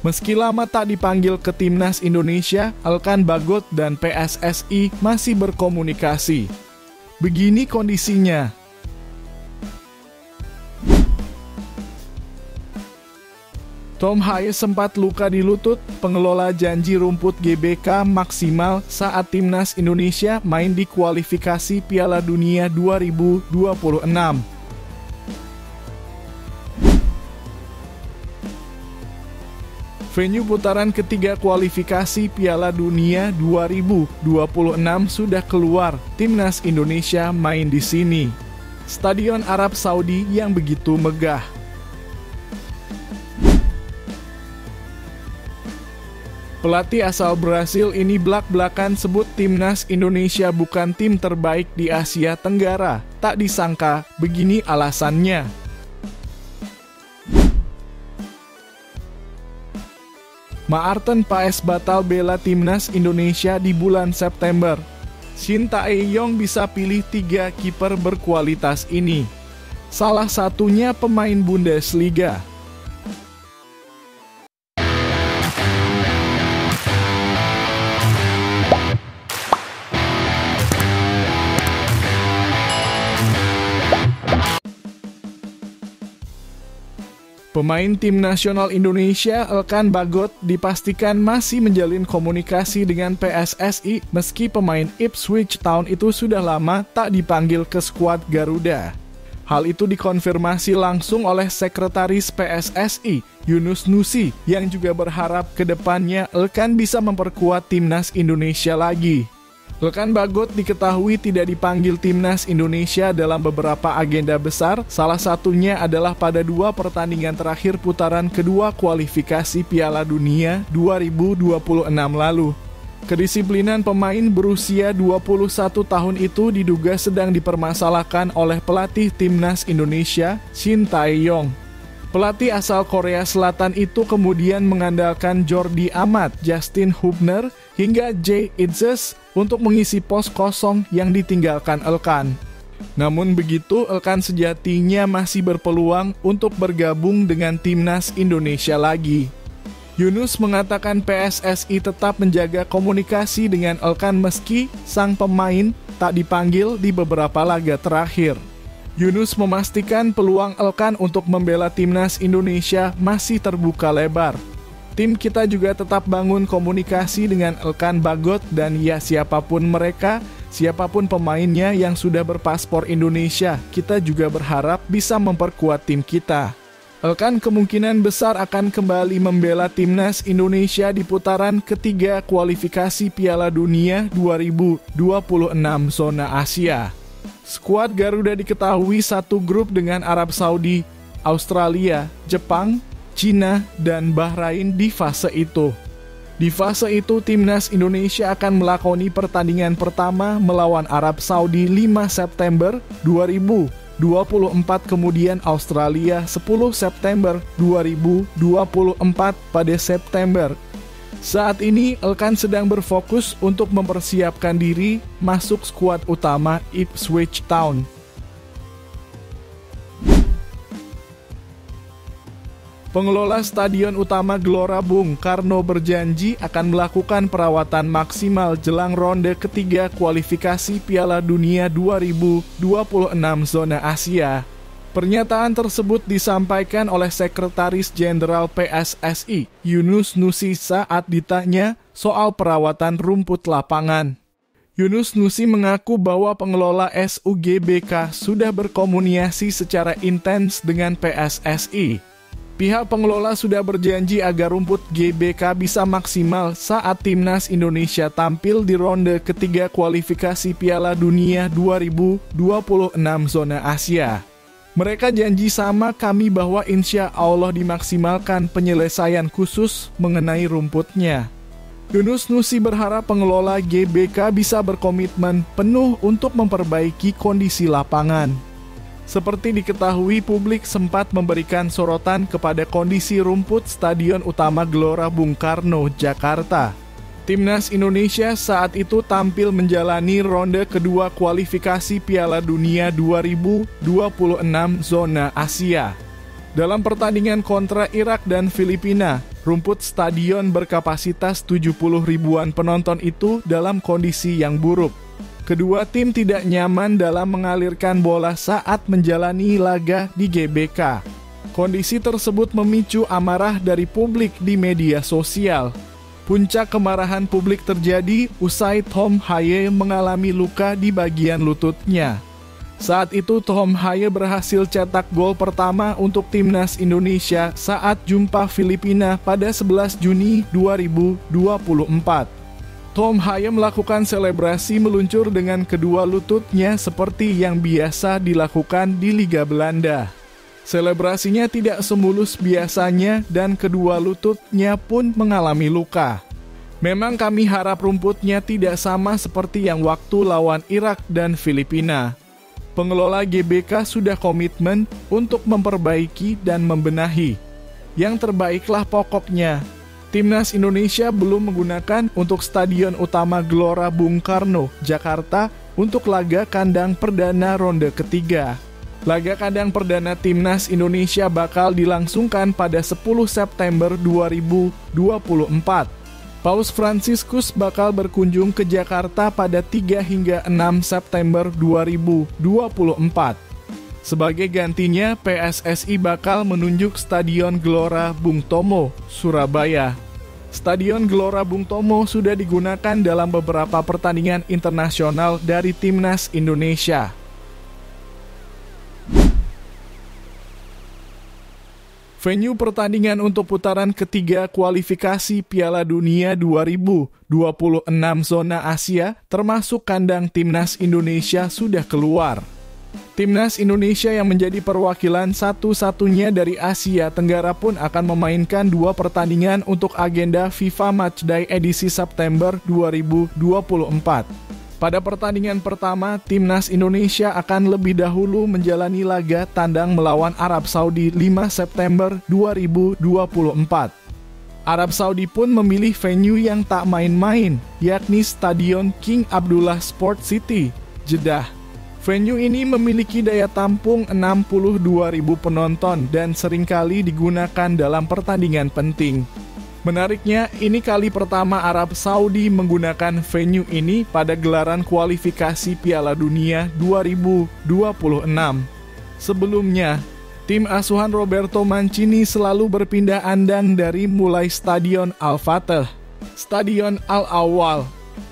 Meski lama tak dipanggil ke Timnas Indonesia, Elkan Bagot dan PSSI masih berkomunikasi. Begini kondisinya. Tom Hayes sempat luka di lutut, pengelola janji rumput GBK maksimal saat Timnas Indonesia main di kualifikasi Piala Dunia 2026. Venue putaran ketiga kualifikasi Piala Dunia 2026 sudah keluar, Timnas Indonesia main di sini. Stadion Arab Saudi yang begitu megah. Pelatih asal Brasil ini blak-blakan sebut Timnas Indonesia bukan tim terbaik di Asia Tenggara. Tak disangka, begini alasannya. Maarten Paes batal bela Timnas Indonesia di bulan September. Shin Tae-yong bisa pilih 3 kiper berkualitas ini. Salah satunya pemain Bundesliga. Pemain tim nasional Indonesia, Elkan Bagot, dipastikan masih menjalin komunikasi dengan PSSI meski pemain Ipswich Town itu sudah lama tak dipanggil ke skuad Garuda. Hal itu dikonfirmasi langsung oleh Sekretaris PSSI, Yunus Nusi, yang juga berharap ke depannya Elkan bisa memperkuat Timnas Indonesia lagi. Elkan Bagot diketahui tidak dipanggil Timnas Indonesia dalam beberapa agenda besar, salah satunya adalah pada 2 pertandingan terakhir putaran kedua kualifikasi Piala Dunia 2026 lalu. Kedisiplinan pemain berusia 21 tahun itu diduga sedang dipermasalahkan oleh pelatih Timnas Indonesia, Shin Tae-yong. Pelatih asal Korea Selatan itu kemudian mengandalkan Jordi Amat, Justin Hubner, hingga Jay Itzes untuk mengisi pos kosong yang ditinggalkan Elkan. Namun begitu, Elkan sejatinya masih berpeluang untuk bergabung dengan Timnas Indonesia lagi. Yunus mengatakan PSSI tetap menjaga komunikasi dengan Elkan meski sang pemain tak dipanggil di beberapa laga terakhir. Yunus memastikan peluang Elkan untuk membela Timnas Indonesia masih terbuka lebar. Tim kita juga tetap bangun komunikasi dengan Elkan Bagot dan ya siapapun mereka, siapapun pemainnya yang sudah berpaspor Indonesia, kita juga berharap bisa memperkuat tim kita. Elkan kemungkinan besar akan kembali membela Timnas Indonesia di putaran ketiga kualifikasi Piala Dunia 2026 zona Asia. Skuad Garuda diketahui satu grup dengan Arab Saudi, Australia, Jepang, Cina, dan Bahrain di fase itu. Di fase itu, Timnas Indonesia akan melakoni pertandingan pertama melawan Arab Saudi 5 September 2024, kemudian Australia 10 September 2024 pada September. Saat ini, Elkan sedang berfokus untuk mempersiapkan diri masuk skuad utama Ipswich Town. Pengelola Stadion Utama Gelora Bung Karno berjanji akan melakukan perawatan maksimal jelang ronde ketiga kualifikasi Piala Dunia 2026 zona Asia. Pernyataan tersebut disampaikan oleh Sekretaris Jenderal PSSI, Yunus Nusi saat ditanya soal perawatan rumput lapangan. Yunus Nusi mengaku bahwa pengelola SUGBK sudah berkomunikasi secara intens dengan PSSI. Pihak pengelola sudah berjanji agar rumput GBK bisa maksimal saat Timnas Indonesia tampil di ronde ketiga kualifikasi Piala Dunia 2026 zona Asia. Mereka janji sama kami bahwa insya Allah dimaksimalkan penyelesaian khusus mengenai rumputnya. Yunus Nusi berharap pengelola GBK bisa berkomitmen penuh untuk memperbaiki kondisi lapangan. Seperti diketahui, publik sempat memberikan sorotan kepada kondisi rumput Stadion Utama Gelora Bung Karno, Jakarta. Timnas Indonesia saat itu tampil menjalani ronde kedua kualifikasi Piala Dunia 2026 zona Asia. Dalam pertandingan kontra Irak dan Filipina, Rumput stadion berkapasitas 70 ribuan penonton itu dalam kondisi yang buruk. Kedua tim tidak nyaman dalam mengalirkan bola saat menjalani laga di GBK. Kondisi tersebut memicu amarah dari publik di media sosial. Puncak kemarahan publik terjadi usai Tom Haye mengalami luka di bagian lututnya. Saat itu Tom Haye berhasil cetak gol pertama untuk timnas Indonesia saat jumpa Filipina pada 11 Juni 2024. Tom Haye melakukan selebrasi meluncur dengan kedua lututnya seperti yang biasa dilakukan di Liga Belanda. Selebrasinya tidak semulus biasanya dan kedua lututnya pun mengalami luka. Memang kami harap rumputnya tidak sama seperti yang waktu lawan Irak dan Filipina. Pengelola GBK sudah komitmen untuk memperbaiki dan membenahi. Yang terbaiklah pokoknya. Timnas Indonesia belum menggunakan untuk Stadion Utama Gelora Bung Karno, Jakarta untuk laga kandang perdana ronde ketiga. Laga kandang perdana Timnas Indonesia bakal dilangsungkan pada 10 September 2024. Paus Fransiskus bakal berkunjung ke Jakarta pada 3 hingga 6 September 2024. Sebagai gantinya, PSSI bakal menunjuk Stadion Gelora Bung Tomo, Surabaya. Stadion Gelora Bung Tomo sudah digunakan dalam beberapa pertandingan internasional dari Timnas Indonesia. Venue pertandingan untuk putaran ketiga kualifikasi Piala Dunia 2026 zona Asia, termasuk kandang Timnas Indonesia sudah keluar. Timnas Indonesia yang menjadi perwakilan satu-satunya dari Asia Tenggara pun akan memainkan 2 pertandingan untuk agenda FIFA Matchday edisi September 2024. Pada pertandingan pertama, Timnas Indonesia akan lebih dahulu menjalani laga tandang melawan Arab Saudi 5 September 2024. Arab Saudi pun memilih venue yang tak main-main, yakni Stadion King Abdullah Sport City, Jeddah. Venue ini memiliki daya tampung 62.000 penonton dan seringkali digunakan dalam pertandingan penting. Menariknya, ini kali pertama Arab Saudi menggunakan venue ini pada gelaran kualifikasi Piala Dunia 2026. Sebelumnya, tim asuhan Roberto Mancini selalu berpindah andang dari mulai Stadion Al-Fateh, Stadion Al-Awwal,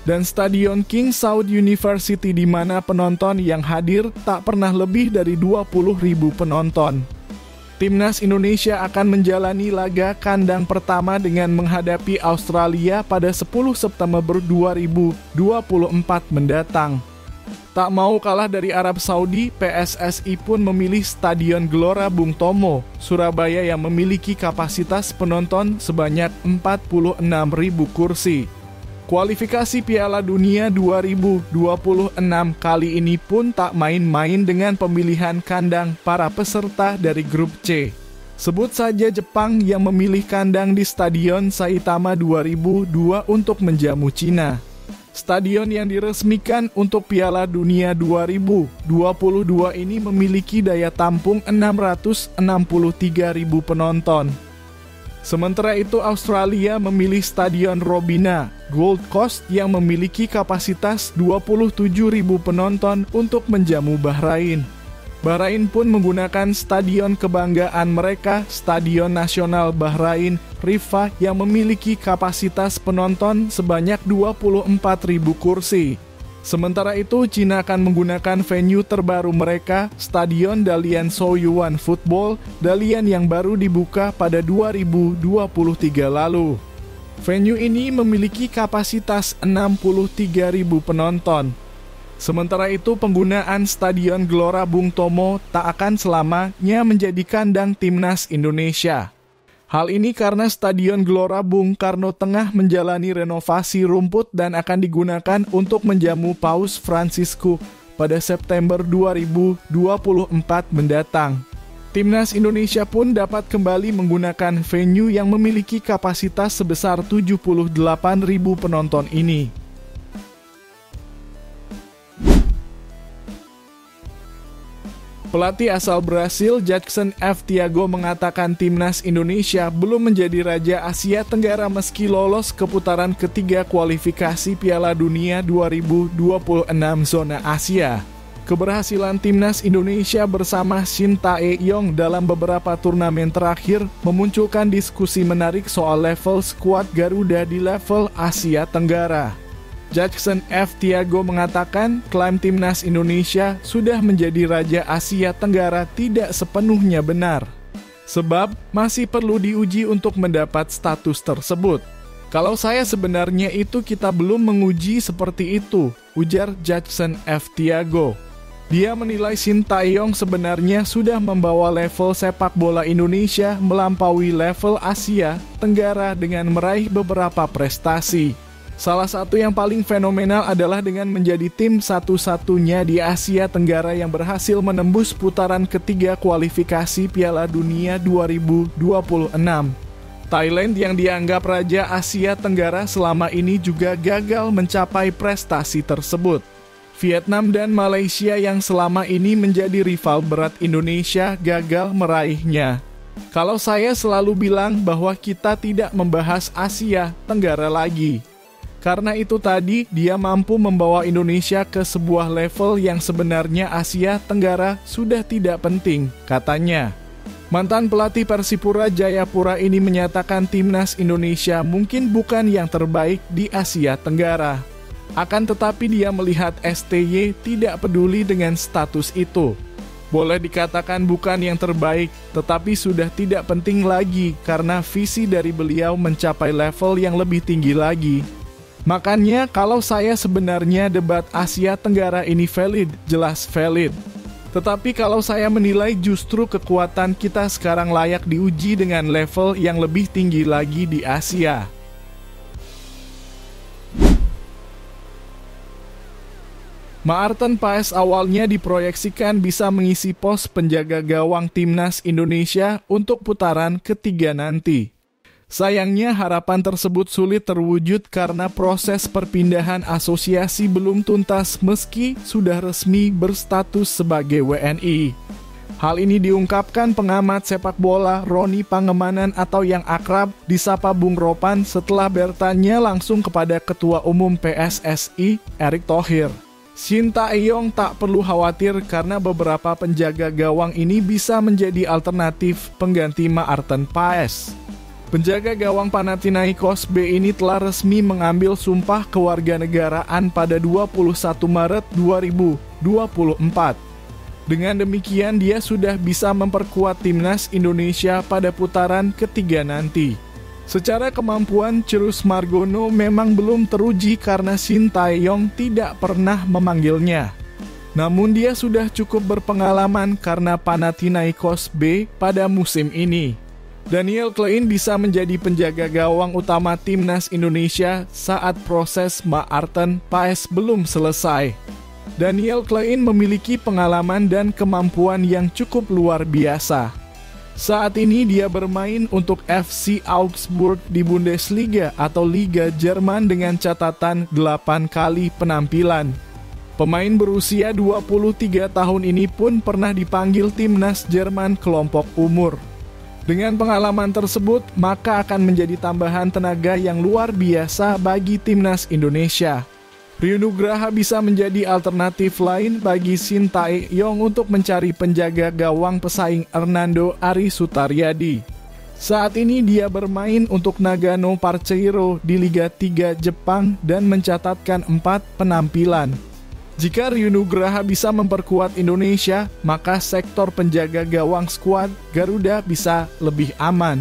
dan Stadion King Saud University di mana penonton yang hadir tak pernah lebih dari 20.000 penonton. Timnas Indonesia akan menjalani laga kandang pertama dengan menghadapi Australia pada 10 September 2024 mendatang. Tak mau kalah dari Arab Saudi, PSSI pun memilih Stadion Gelora Bung Tomo, Surabaya yang memiliki kapasitas penonton sebanyak 46.000 kursi. Kualifikasi Piala Dunia 2026 kali ini pun tak main-main dengan pemilihan kandang para peserta dari grup C. Sebut saja Jepang yang memilih kandang di Stadion Saitama 2002 untuk menjamu Cina. Stadion yang diresmikan untuk Piala Dunia 2022 ini memiliki daya tampung 663.000 penonton. Sementara itu Australia memilih Stadion Robina, Gold Coast yang memiliki kapasitas 27.000 penonton untuk menjamu Bahrain. Bahrain pun menggunakan stadion kebanggaan mereka, Stadion Nasional Bahrain, Rifah yang memiliki kapasitas penonton sebanyak 24.000 kursi. Sementara itu, Cina akan menggunakan venue terbaru mereka, Stadion Dalian Soyuan Football, Dalian yang baru dibuka pada 2023 lalu. Venue ini memiliki kapasitas 63.000 penonton. Sementara itu, penggunaan Stadion Gelora Bung Tomo tak akan selamanya menjadi kandang Timnas Indonesia. Hal ini karena Stadion Gelora Bung Karno tengah menjalani renovasi rumput dan akan digunakan untuk menjamu Paus Fransiskus pada September 2024 mendatang. Timnas Indonesia pun dapat kembali menggunakan venue yang memiliki kapasitas sebesar 78.000 penonton ini. Pelatih asal Brasil Jackson F. Thiago mengatakan timnas Indonesia belum menjadi raja Asia Tenggara meski lolos ke putaran ketiga kualifikasi Piala Dunia 2026 zona Asia. Keberhasilan timnas Indonesia bersama Shin Tae-yong dalam beberapa turnamen terakhir memunculkan diskusi menarik soal level skuad Garuda di level Asia Tenggara. Jackson F. Thiago mengatakan klaim timnas Indonesia sudah menjadi raja Asia Tenggara tidak sepenuhnya benar. Sebab masih perlu diuji untuk mendapat status tersebut. Kalau saya sebenarnya itu kita belum menguji seperti itu, ujar Jackson F. Thiago. Dia menilai Shin Tae-yong sebenarnya sudah membawa level sepak bola Indonesia melampaui level Asia Tenggara dengan meraih beberapa prestasi. Salah satu yang paling fenomenal adalah dengan menjadi tim satu-satunya di Asia Tenggara yang berhasil menembus putaran ketiga kualifikasi Piala Dunia 2026. Thailand yang dianggap raja Asia Tenggara selama ini juga gagal mencapai prestasi tersebut. Vietnam dan Malaysia yang selama ini menjadi rival berat Indonesia gagal meraihnya. Kalau saya selalu bilang bahwa kita tidak membahas Asia Tenggara lagi. Karena itu tadi, dia mampu membawa Indonesia ke sebuah level yang sebenarnya Asia Tenggara sudah tidak penting, katanya. Mantan pelatih Persipura Jayapura ini menyatakan timnas Indonesia mungkin bukan yang terbaik di Asia Tenggara. Akan tetapi dia melihat STY tidak peduli dengan status itu. Boleh dikatakan bukan yang terbaik, tetapi sudah tidak penting lagi karena visi dari beliau mencapai level yang lebih tinggi lagi. Makanya kalau saya sebenarnya debat Asia Tenggara ini valid, jelas valid. Tetapi kalau saya menilai justru kekuatan kita sekarang layak diuji dengan level yang lebih tinggi lagi di Asia. Maarten Paes awalnya diproyeksikan bisa mengisi pos penjaga gawang timnas Indonesia untuk putaran ketiga nanti. Sayangnya harapan tersebut sulit terwujud karena proses perpindahan asosiasi belum tuntas meski sudah resmi berstatus sebagai WNI. Hal ini diungkapkan pengamat sepak bola Roni Pangemanan atau yang akrab disapa Bung Ropan setelah bertanya langsung kepada Ketua Umum PSSI, Erick Thohir. Shin Tae-yong tak perlu khawatir karena beberapa penjaga gawang ini bisa menjadi alternatif pengganti Maarten Paes. Penjaga gawang Panathinaikos B ini telah resmi mengambil sumpah kewarganegaraan pada 21 Maret 2024. Dengan demikian dia sudah bisa memperkuat timnas Indonesia pada putaran ketiga nanti. Secara kemampuan Cerus Margono memang belum teruji karena Shin Tae-yong tidak pernah memanggilnya. Namun dia sudah cukup berpengalaman karena Panathinaikos B pada musim ini. Daniel Klein bisa menjadi penjaga gawang utama timnas Indonesia saat proses Maarten Paes belum selesai. Daniel Klein memiliki pengalaman dan kemampuan yang cukup luar biasa. Saat ini dia bermain untuk FC Augsburg di Bundesliga atau Liga Jerman dengan catatan 8 kali penampilan. Pemain berusia 23 tahun ini pun pernah dipanggil timnas Jerman kelompok umur. Dengan pengalaman tersebut, maka akan menjadi tambahan tenaga yang luar biasa bagi timnas Indonesia. Ryu Nugraha bisa menjadi alternatif lain bagi Shin Tae-yong untuk mencari penjaga gawang pesaing Hernando Ari Sutaryadi. Saat ini dia bermain untuk Nagano Parceiro di Liga 3 Jepang dan mencatatkan 4 penampilan. Jika Ryu Nugraha bisa memperkuat Indonesia, maka sektor penjaga gawang skuad Garuda bisa lebih aman.